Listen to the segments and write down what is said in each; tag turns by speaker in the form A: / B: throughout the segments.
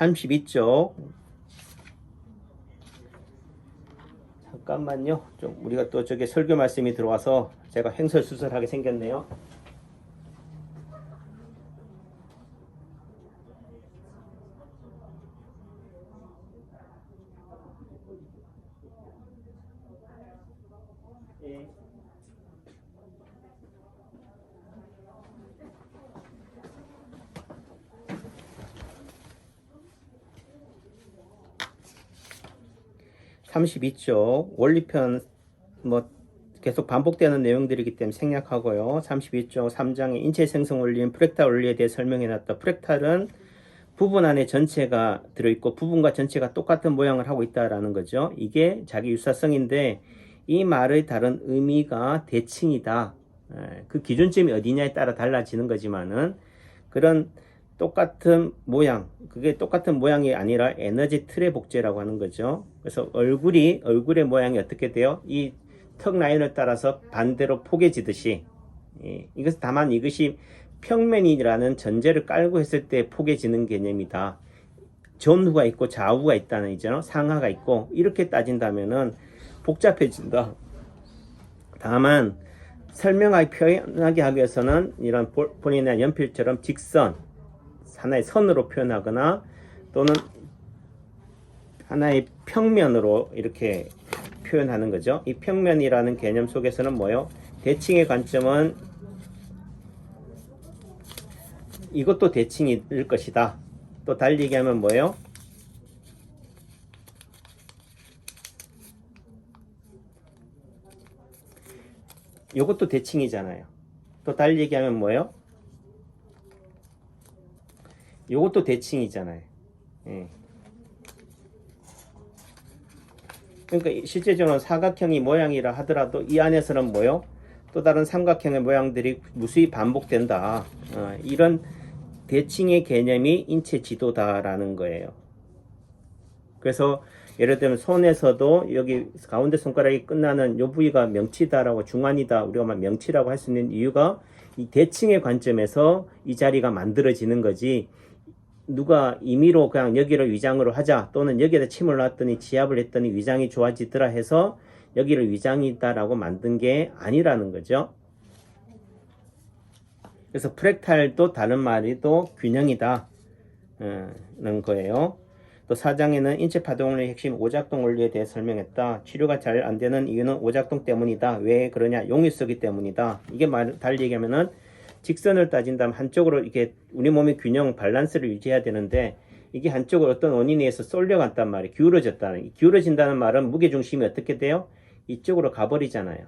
A: 32쪽. 잠깐만요. 좀 우리가 또 저게 설교 말씀이 들어와서 제가 횡설수설하게 생겼네요. 예. (32쪽) 원리편 뭐 계속 반복되는 내용들이기 때문에 생략하고요. 32쪽 3장의 인체 생성 원리인 프랙탈 원리에 대해 설명해놨다. 프랙탈은 부분 안에 전체가 들어있고 부분과 전체가 똑같은 모양을 하고 있다라는 거죠. 이게 자기 유사성인데 이 말의 다른 의미가 대칭이다. 그 기준점이 어디냐에 따라 달라지는 거지만은 그런 똑같은 모양, 그게 똑같은 모양이 아니라 에너지 틀의 복제라고 하는 거죠. 그래서 얼굴의 모양이 어떻게 돼요? 이 턱 라인을 따라서 반대로 포개지듯이, 다만 이것이 평면이라는 전제를 깔고 했을 때 포개지는 개념이다. 전후가 있고 좌우가 있다는 이죠. 상하가 있고 이렇게 따진다면은 복잡해진다. 다만 설명하기 표현하게 하기 위해서는 이런 본인의 연필처럼 직선, 하나의 선으로 표현하거나 또는 하나의 평면으로 이렇게 표현하는 거죠. 이 평면이라는 개념 속에서는 뭐요? 대칭의 관점은 이것도 대칭일 것이다. 또 달리 얘기하면 뭐예요? 이것도 대칭이잖아요. 또 달리 얘기하면 뭐예요? 이것도 대칭이잖아요. 예. 그러니까 실제적으로 사각형이 모양이라 하더라도 이 안에서는 뭐요? 또 다른 삼각형의 모양들이 무수히 반복된다. 이런 대칭의 개념이 인체 지도다라는 거예요. 그래서 예를 들면 손에서도 여기 가운데 손가락이 끝나는 이 부위가 명치다라고 중안이다 우리가 명치라고 할 수 있는 이유가 이 대칭의 관점에서 이 자리가 만들어지는 거지. 누가 임의로 그냥 여기를 위장으로 하자 또는 여기에다 침을 놨더니 지압을 했더니 위장이 좋아지더라 해서 여기를 위장이다라고 만든 게 아니라는 거죠. 그래서 프랙탈도 다른 말이도 균형이다 는 거예요. 또 4장에는 인체 파동 원리의 핵심 오작동 원리에 대해 설명했다. 치료가 잘 안 되는 이유는 오작동 때문이다. 왜 그러냐? 용이 쓰기 때문이다. 이게 달리 얘기하면은 직선을 따진다면 한쪽으로 이렇게 우리 몸의 균형 밸런스를 유지해야 되는데 이게 한쪽으로 어떤 원인에 의해서 쏠려갔단 말이에요. 기울어졌다는. 기울어진다는 말은 무게중심이 어떻게 돼요? 이쪽으로 가버리잖아요.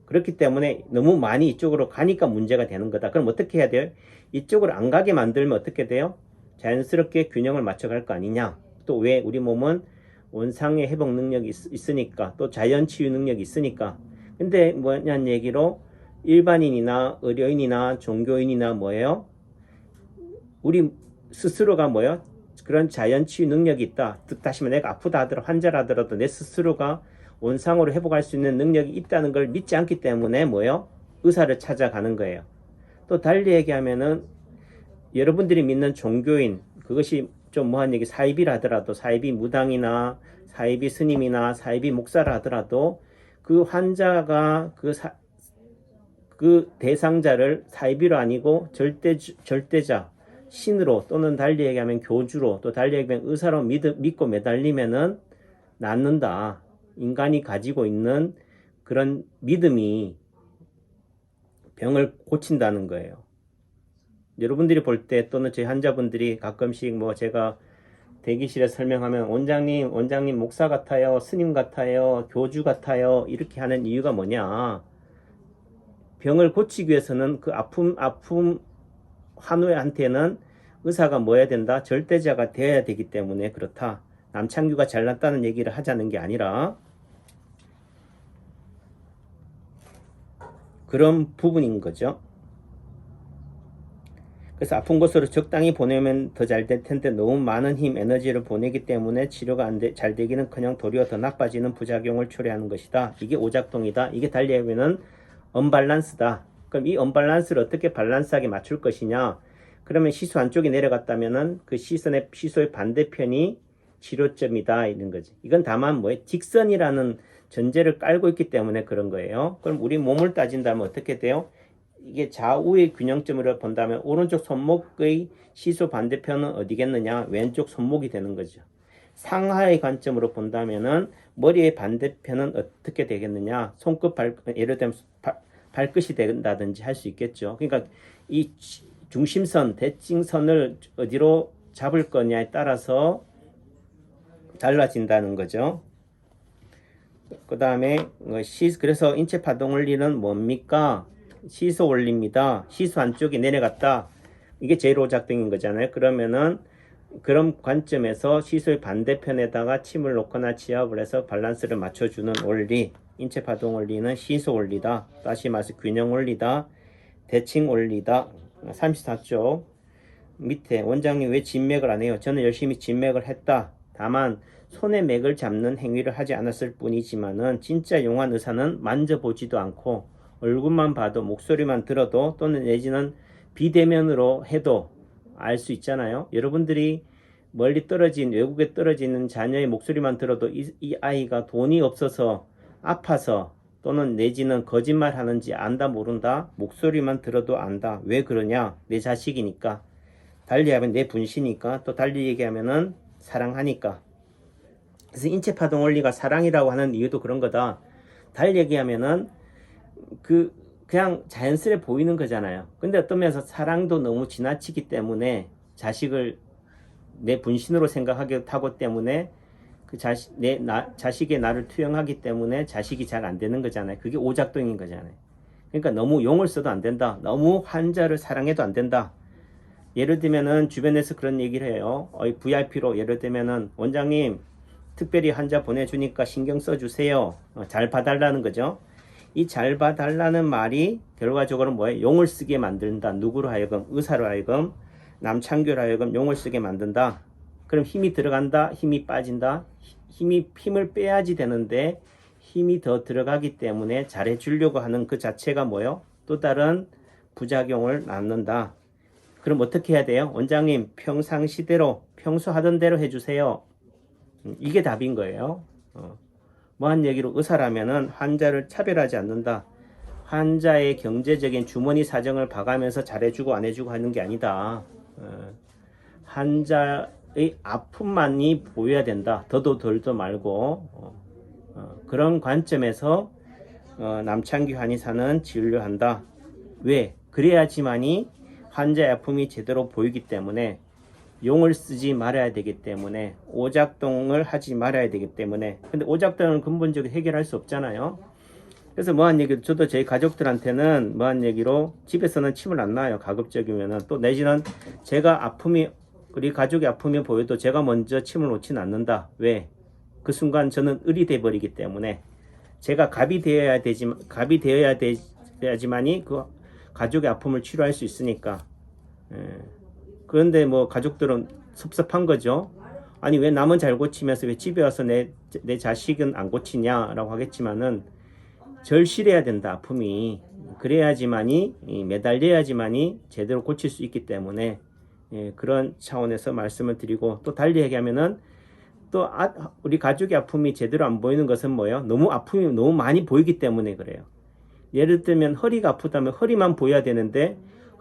A: 그렇기 때문에 너무 많이 이쪽으로 가니까 문제가 되는 거다. 그럼 어떻게 해야 돼요? 이쪽으로 안 가게 만들면 어떻게 돼요? 자연스럽게 균형을 맞춰갈 거 아니냐. 또 왜 우리 몸은 원상의 회복 능력이 있으니까 또 자연치유 능력이 있으니까. 근데 뭐냐는 얘기로 일반인이나 의료인이나 종교인이나 뭐예요? 우리 스스로가 뭐예요? 그런 자연치유 능력이 있다. 다시 말해 내가 아프다 하더라도 환자라 하더라도 내 스스로가 원상으로 회복할 수 있는 능력이 있다는 걸 믿지 않기 때문에 뭐예요? 의사를 찾아가는 거예요. 또 달리 얘기하면은 여러분들이 믿는 종교인 그것이 좀 뭐한 얘기 사이비라 하더라도 사이비 무당이나 사이비 스님이나 사이비 목사라 하더라도 그 환자가 그 대상자를 사이비로 아니고 절대자 신으로 또는 달리 얘기하면 교주로 또 달리 얘기하면 의사로 믿고 매달리면은 낫는다. 인간이 가지고 있는 그런 믿음이 병을 고친다는 거예요. 여러분들이 볼 때 또는 저희 환자분들이 가끔씩 뭐 제가 대기실에 설명하면 원장님 목사 같아요, 스님 같아요, 교주 같아요 이렇게 하는 이유가 뭐냐? 병을 고치기 위해서는 그 아픔 환우한테는 의사가 뭐 해야 된다? 절대자가 되어야 되기 때문에 그렇다. 남창규가 잘났다는 얘기를 하자는 게 아니라 그런 부분인 거죠. 그래서 아픈 곳으로 적당히 보내면 더 잘 될 텐데 너무 많은 힘, 에너지를 보내기 때문에 치료가 잘 되기는커녕 도리어 더 나빠지는 부작용을 초래하는 것이다. 이게 오작동이다. 이게 달리 하면은 언밸런스다. 그럼 이 언밸런스를 어떻게 밸런스하게 맞출 것이냐? 그러면 시소 안쪽에 내려갔다면은 그 시소의 반대편이 치료점이다 이런 거지. 이건 다만 뭐에 직선이라는 전제를 깔고 있기 때문에 그런 거예요. 그럼 우리 몸을 따진다면 어떻게 돼요? 이게 좌우의 균형점으로 본다면 오른쪽 손목의 시소 반대편은 어디겠느냐? 왼쪽 손목이 되는 거죠. 상하의 관점으로 본다면은 머리의 반대편은 어떻게 되겠느냐? 예를 들면 발끝이 된다든지 할 수 있겠죠. 그러니까 이 중심선, 대칭선을 어디로 잡을 거냐에 따라서 달라진다는 거죠. 그 다음에 그래서 인체 파동 원리는 뭡니까? 시소 원리입니다. 시소 안쪽에 내려갔다. 이게 제일 오작동인 거잖아요. 그러면은 그런 관점에서 시소의 반대편에다가 침을 놓거나 지압을 해서 밸런스를 맞춰주는 원리, 인체 파동 원리는 시소 원리다. 다시 말해서 균형 원리다. 대칭 원리다. 34쪽 밑에 원장님 왜 진맥을 안 해요? 저는 열심히 진맥을 했다. 다만 손의 맥을 잡는 행위를 하지 않았을 뿐이지만은 진짜 용한 의사는 만져보지도 않고 얼굴만 봐도 목소리만 들어도 또는 내지는 비대면으로 해도 알 수 있잖아요. 여러분들이 멀리 떨어진 외국에 떨어지는 자녀의 목소리만 들어도 이 아이가 돈이 없어서 아파서 또는 내지는 거짓말 하는지 안다 모른다. 목소리만 들어도 안다. 왜 그러냐? 내 자식이니까. 달리 하면 내 분시니까. 또 달리 얘기하면은 사랑하니까. 그래서 인체 파동 원리가 사랑이라고 하는 이유도 그런 거다. 달리 얘기하면은 그냥 자연스레 보이는 거잖아요. 근데 어떤 면에서 사랑도 너무 지나치기 때문에 자식을 내 분신으로 생각하기 하고 때문에 그 자식의 나를 투영하기 때문에 자식이 잘 안 되는 거잖아요. 그게 오작동인 거잖아요. 그러니까 너무 용을 써도 안 된다. 너무 환자를 사랑해도 안 된다. 예를 들면은 주변에서 그런 얘기를 해요. VIP로 예를 들면은 원장님 특별히 환자 보내주니까 신경 써주세요. 잘 봐달라는 거죠. 이 잘 봐달라는 말이 결과적으로 뭐예요? 용을 쓰게 만든다. 누구로 하여금? 의사로 하여금, 남창규로 하여금 용을 쓰게 만든다. 그럼 힘이 들어간다, 힘이 빠진다. 힘을 빼야지 되는데 힘이 더 들어가기 때문에 잘해주려고 하는 그 자체가 뭐예요? 또 다른 부작용을 낳는다. 그럼 어떻게 해야 돼요? 원장님 평상시대로 평소 하던 대로 해주세요. 이게 답인 거예요. 뭐한 얘기로 의사라면은 환자를 차별하지 않는다. 환자의 경제적인 주머니 사정을 봐가면서 잘해주고 안 해주고 하는 게 아니다. 환자의 아픔만이 보여야 된다. 더도 덜도 말고 그런 관점에서 남창규 한의사는 진료한다. 왜? 그래야지만이 환자의 아픔이 제대로 보이기 때문에 용을 쓰지 말아야 되기 때문에 오작동을 하지 말아야 되기 때문에 근데 오작동은 근본적으로 해결할 수 없잖아요. 그래서 뭐한 얘기로 저도 저희 가족들한테는 뭐한 얘기로 집에서는 침을 안 놔요. 가급적이면은 또 내지는 제가 아픔이 우리 가족의 아픔이 보여도 제가 먼저 침을 놓지는 않는다. 왜? 그 순간 저는 을이 돼 버리기 때문에 제가 갑이 되어야 되야지만이 그 가족의 아픔을 치료할 수 있으니까. 그런데 뭐 가족들은 섭섭한 거죠. 아니 왜 남은 잘 고치면서 왜 집에 와서 내 자식은 안 고치냐라고 하겠지만은 절실해야 된다. 아픔이 그래야지만이 매달려야지만이 제대로 고칠 수 있기 때문에 그런 차원에서 말씀을 드리고 또 달리 얘기하면은 또 우리 가족의 아픔이 제대로 안 보이는 것은 뭐예요? 너무 아픔이 너무 많이 보이기 때문에 그래요. 예를 들면 허리가 아프다면 허리만 보여야 되는데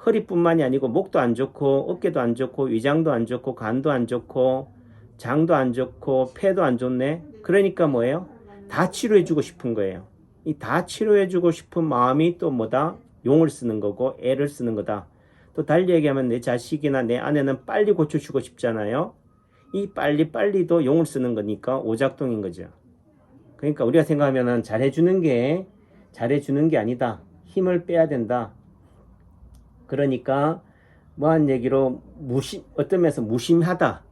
A: 허리뿐만이 아니고 목도 안 좋고 어깨도 안 좋고 위장도 안 좋고 간도 안 좋고 장도 안 좋고 폐도 안 좋네. 그러니까 뭐예요? 다 치료해주고 싶은 거예요. 이 다 치료해주고 싶은 마음이 또 뭐다? 용을 쓰는 거고 애를 쓰는 거다. 또 달리 얘기하면 내 자식이나 내 아내는 빨리 고쳐주고 싶잖아요. 이 빨리도 용을 쓰는 거니까 오작동인 거죠. 그러니까 우리가 생각하면은 잘해주는 게 아니다. 힘을 빼야 된다. 그러니까 뭐한 얘기로 어떤 면에서 무심하다.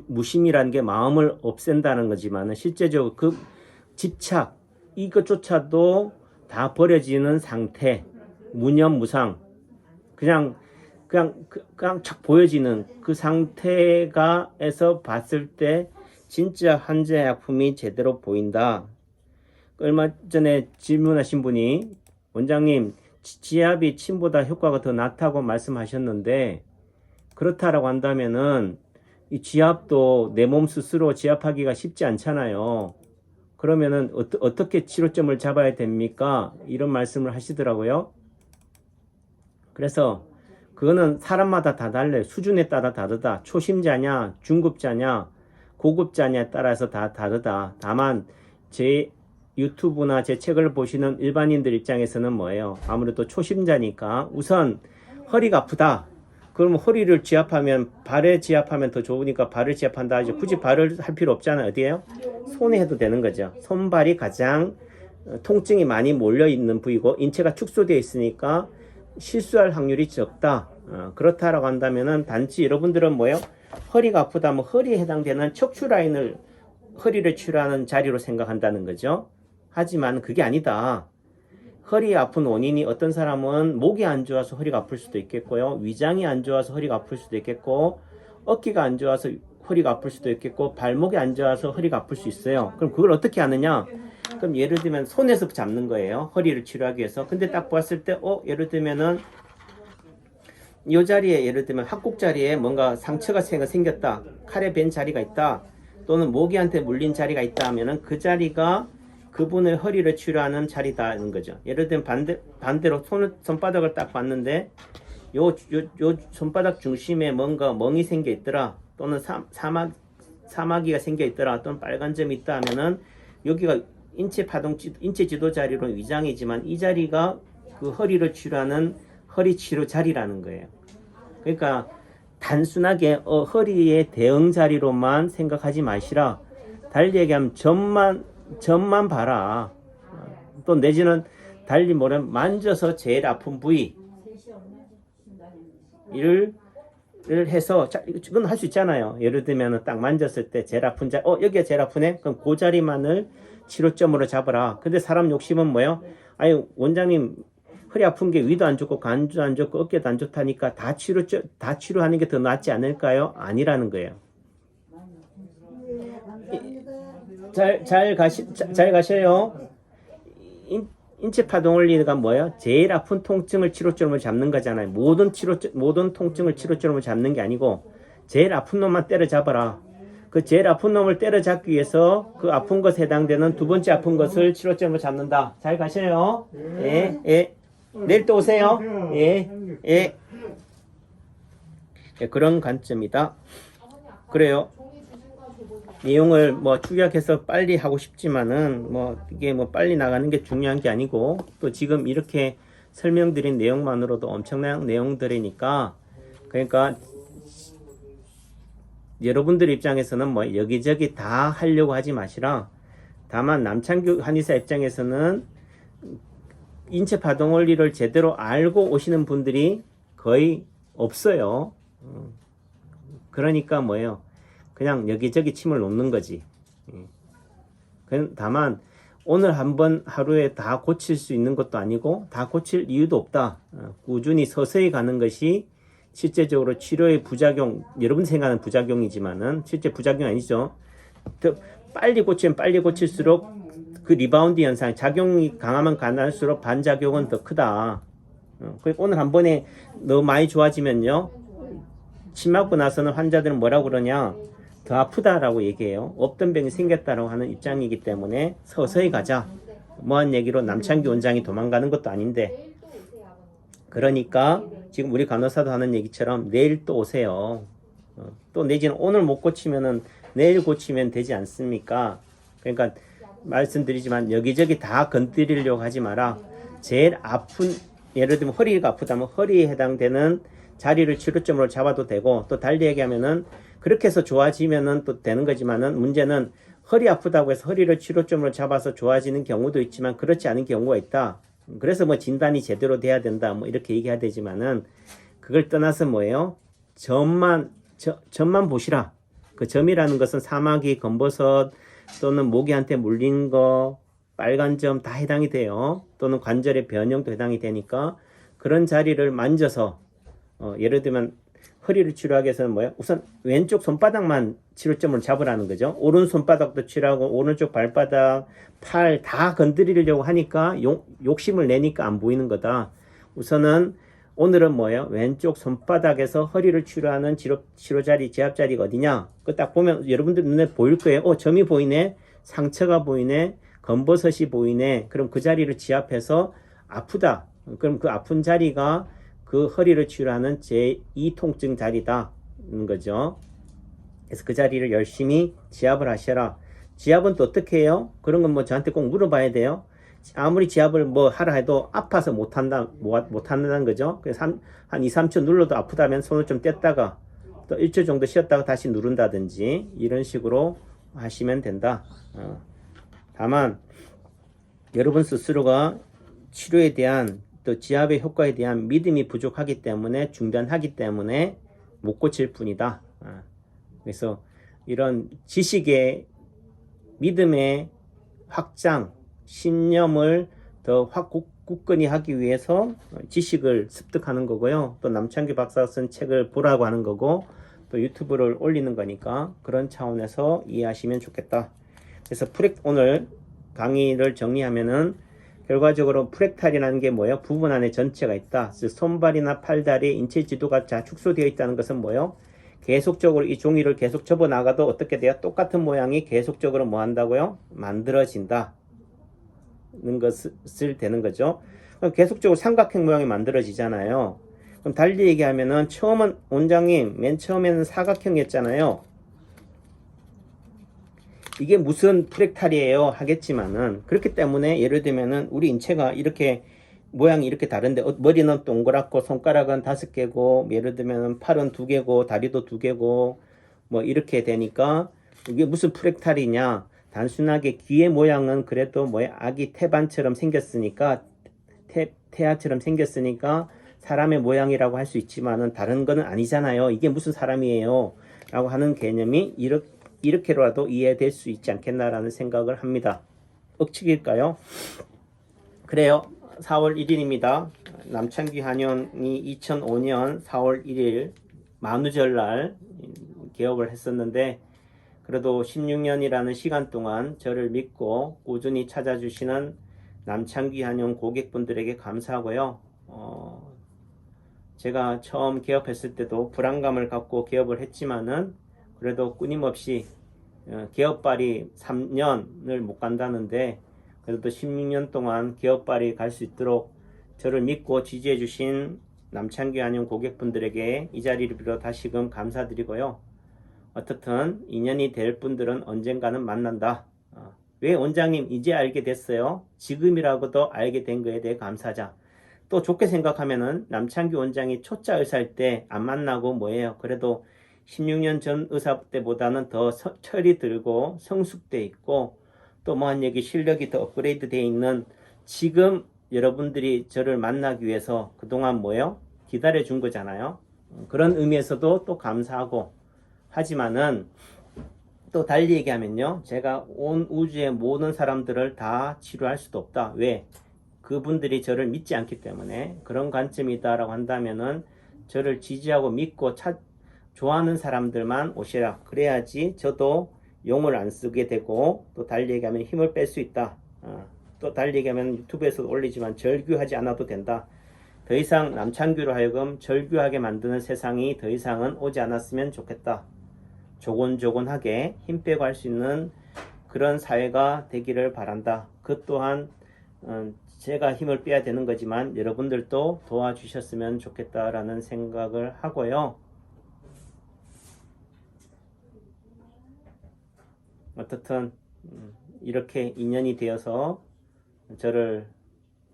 A: 무심이라는 게 마음을 없앤다는 거지만 실제적으로 그 집착 이것조차도 다 버려지는 상태, 무념무상, 그냥 착 보여지는 그 상태가에서 봤을 때 진짜 환자의 아픔이 제대로 보인다. 얼마 전에 질문하신 분이 원장님 지압이 침보다 효과가 더 낫다고 말씀하셨는데 그렇다라고 한다면은 이 지압도 내 몸 스스로 지압하기가 쉽지 않잖아요. 그러면은 어떻게 치료점을 잡아야 됩니까? 이런 말씀을 하시더라고요. 그래서 그거는 사람마다 다 달라요. 수준에 따라 다르다. 초심자냐, 중급자냐, 고급자냐에 따라서 다 다르다. 다만 제 유튜브나 제 책을 보시는 일반인들 입장에서는 뭐예요? 아무래도 초심자니까 우선 허리가 아프다. 그러면 허리를 지압하면 발에 지압하면 더 좋으니까 발을 지압한다 하죠. 굳이 발을 할 필요 없잖아요. 어디에요? 손에 해도 되는 거죠. 손발이 가장 통증이 많이 몰려 있는 부위고 인체가 축소되어 있으니까 실수할 확률이 적다. 그렇다라고 한다면은 단지 여러분들은 뭐예요? 허리가 아프다면 허리에 해당되는 척추 라인을 허리를 치료하는 자리로 생각한다는 거죠. 하지만 그게 아니다. 허리 아픈 원인이 어떤 사람은 목이 안 좋아서 허리가 아플 수도 있겠고요. 위장이 안 좋아서 허리가 아플 수도 있겠고 어깨가 안 좋아서 허리가 아플 수도 있겠고 발목이 안 좋아서 허리가 아플 수 있어요. 그럼 그걸 어떻게 하느냐? 그럼 예를 들면 손에서 잡는 거예요. 허리를 치료하기 위해서. 근데 딱 봤을 때 예를 들면은 이 자리에 예를 들면 합곡 자리에 뭔가 상처가 생겼다. 칼에 벤 자리가 있다. 또는 모기한테 물린 자리가 있다 하면은 그 자리가 그분의 허리를 치료하는 자리다는 거죠. 예를 들면 반대로 손바닥을 딱 봤는데 요 손바닥 중심에 뭔가 멍이 생겨 있더라. 또는 사마귀가 생겨 있더라. 또는 빨간 점이 있다 하면은 여기가 인체 지도 자리로 위장이지만 이 자리가 그 허리를 치료하는 허리 치료 자리라는 거예요. 그러니까 단순하게 허리의 대응 자리로만 생각하지 마시라. 달리 얘기하면 점만 봐라. 또 내지는 달리 뭐냐면 만져서 제일 아픈 부위 를 해서 이건 할 수 있잖아요. 예를 들면 딱 만졌을 때 제일 아픈 자리 여기가 제일 아프네? 그럼 그 자리만을 치료점으로 잡아라. 근데 사람 욕심은 뭐예요? 아니 원장님 허리 아픈 게 위도 안 좋고 간도 안 좋고 어깨도 안 좋다니까 다 치료하는 게 더 낫지 않을까요? 아니라는 거예요. 잘 가셔요. 인체 파동 원리가 뭐예요? 제일 아픈 통증을 치료점으로 잡는 거잖아요. 모든 통증을 치료점으로 잡는 게 아니고 제일 아픈 놈만 때려잡아라. 그 제일 아픈 놈을 때려잡기 위해서 그 아픈 것에 해당되는 두 번째 아픈 것을 치료점으로 잡는다. 잘 가셔요. 예, 예. 내일 또 오세요. 예, 예. 예, 그런 관점이다. 그래요. 내용을 축약해서 빨리 하고 싶지만은 이게 빨리 나가는 게 중요한 게 아니고 또 지금 이렇게 설명드린 내용만으로도 엄청난 내용들이니까 그러니까 여러분들 입장에서는 여기저기 다 하려고 하지 마시라. 다만 남창규 한의사 입장에서는 인체 파동 원리를 제대로 알고 오시는 분들이 거의 없어요. 그러니까 뭐예요? 그냥 여기저기 침을 놓는 거지. 다만 오늘 한번 하루에 다 고칠 수 있는 것도 아니고 다 고칠 이유도 없다. 꾸준히 서서히 가는 것이 실제적으로 치료의 부작용, 여러분 생각하는 부작용이지만은 실제 부작용 아니죠. 더 빨리 고치면 빨리 고칠수록 그 리바운드 현상, 작용이 강하면 강할수록 반작용은 더 크다. 오늘 한 번에 너무 많이 좋아지면요. 침 맞고 나서는 환자들은 뭐라고 그러냐? 더 아프다라고 얘기해요. 없던 병이 생겼다라고 하는 입장이기 때문에 서서히 가자. 뭐한 얘기로 남창규 원장이 도망가는 것도 아닌데. 그러니까 지금 우리 간호사도 하는 얘기처럼 내일 또 오세요. 또 내지는 오늘 못 고치면은 내일 고치면 되지 않습니까? 그러니까 말씀드리지만 여기저기 다 건드리려고 하지 마라. 제일 아픈, 예를 들면 허리가 아프다면 허리에 해당되는 자리를 치료점으로 잡아도 되고, 또 달리 얘기하면은 그렇게 해서 좋아지면은 또 되는 거지만은 문제는 허리 아프다고 해서 허리를 치료점으로 잡아서 좋아지는 경우도 있지만 그렇지 않은 경우가 있다. 그래서 진단이 제대로 돼야 된다. 이렇게 얘기해야 되지만은 그걸 떠나서 뭐예요? 점만 보시라. 그 점이라는 것은 사마귀, 검버섯 또는 모기한테 물린 거, 빨간 점 다 해당이 돼요. 또는 관절의 변형도 해당이 되니까 그런 자리를 만져서 예를 들면 허리를 치료하기 위해서는 뭐예요? 우선 왼쪽 손바닥만 치료점을 잡으라는 거죠. 오른 손바닥도 치료하고 오른쪽 발바닥, 팔 다 건드리려고 하니까 욕심을 내니까 안 보이는 거다. 우선은 오늘은 뭐예요? 왼쪽 손바닥에서 허리를 치료하는 치료 자리, 지압 자리가 어디냐? 그 딱 보면 여러분들 눈에 보일 거예요. 점이 보이네, 상처가 보이네, 검버섯이 보이네. 그럼 그 자리를 지압해서 아프다. 그럼 그 아픈 자리가 그 허리를 치료하는 제2 통증 자리다는 거죠. 그래서 그 자리를 열심히 지압을 하셔라. 지압은 또 어떻게 해요? 그런 건 뭐 저한테 꼭 물어봐야 돼요. 아무리 지압을 뭐 하라 해도 아파서 못한다는 거죠. 그래서 한 2, 3초 눌러도 아프다면 손을 좀 뗐다가 또 1초 정도 쉬었다가 다시 누른다든지 이런 식으로 하시면 된다. 다만 여러분 스스로가 치료에 대한 또 지압의 효과에 대한 믿음이 부족하기 때문에 중단하기 때문에 못 고칠 뿐이다. 그래서 이런 지식의 믿음의 확장, 신념을 더 굳건히 하기 위해서 지식을 습득하는 거고요. 또 남창규 박사가 쓴 책을 보라고 하는 거고 또 유튜브를 올리는 거니까 그런 차원에서 이해하시면 좋겠다. 그래서 오늘 강의를 정리하면은 결과적으로 프랙탈이라는 게 뭐예요? 부분 안에 전체가 있다. 즉 손발이나 팔다리, 인체 지도가 축소되어 있다는 것은 뭐예요? 계속적으로 이 종이를 계속 접어 나가도 어떻게 돼요? 똑같은 모양이 계속적으로 뭐 한다고요? 만들어진다. 는 것을 되는 거죠. 그럼 계속적으로 삼각형 모양이 만들어지잖아요. 그럼 달리 얘기하면은 처음은 원장님 맨 처음에는 사각형이었잖아요. 이게 무슨 프랙탈이에요 하겠지만은 그렇기 때문에 예를 들면은 우리 인체가 이렇게 모양이 이렇게 다른데 머리는 동그랗고 손가락은 5개고 예를 들면 팔은 2개고 다리도 2개고 뭐 이렇게 되니까 이게 무슨 프랙탈이냐? 단순하게 귀의 모양은 그래도 뭐야 아기 태반처럼 생겼으니까 태아처럼 생겼으니까 사람의 모양이라고 할 수 있지만은 다른 거는 아니잖아요. 이게 무슨 사람이에요? 라고 하는 개념이 이렇게라도 이해될 수 있지 않겠나라는 생각을 합니다. 억측일까요? 그래요. 4월 1일입니다. 남창규 한의원이 2005년 4월 1일 만우절날 개업을 했었는데 그래도 16년이라는 시간 동안 저를 믿고 꾸준히 찾아주시는 남창규 한의원 고객분들에게 감사하고요. 제가 처음 개업했을 때도 불안감을 갖고 개업을 했지만은 그래도 끊임없이 개업발이 3년을 못 간다는데 그래도 16년 동안 개업발이 갈 수 있도록 저를 믿고 지지해 주신 남창규 한의원 고객분들에게 이 자리를 빌어 다시금 감사드리고요. 어떻든 인연이 될 분들은 언젠가는 만난다. 왜 원장님 이제 알게 됐어요? 지금이라고도 알게 된 거에 대해 감사하자. 또 좋게 생각하면은 남창규 원장이 초짜 의사일 때 안 만나고 뭐예요? 그래도 16년 전 의사 때보다는 더 철이 들고 성숙돼 있고 또 뭐한 얘기 실력이 더 업그레이드 돼 있는 지금 여러분들이 저를 만나기 위해서 그동안 뭐예요? 기다려 준 거잖아요. 그런 의미에서도 또 감사하고 하지만은 또 달리 얘기하면요. 제가 온 우주의 모든 사람들을 다 치료할 수도 없다. 왜? 그분들이 저를 믿지 않기 때문에 그런 관점이다라고 한다면은 저를 지지하고 믿고 좋아하는 사람들만 오시라. 그래야지 저도 용을 안 쓰게 되고 또 달리 얘기하면 힘을 뺄 수 있다. 또 달리 얘기하면 유튜브에서도 올리지만 절규하지 않아도 된다. 더 이상 남창규로 하여금 절규하게 만드는 세상이 더 이상은 오지 않았으면 좋겠다. 조곤조곤하게 힘 빼고 할 수 있는 그런 사회가 되기를 바란다. 그 또한 제가 힘을 빼야 되는 거지만 여러분들도 도와주셨으면 좋겠다라는 생각을 하고요. 어떻든 이렇게 인연이 되어서 저를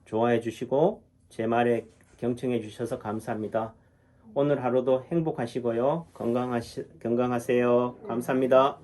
A: 좋아해 주시고 제 말에 경청해 주셔서 감사합니다. 오늘 하루도 행복하시고요. 건강하세요. 감사합니다.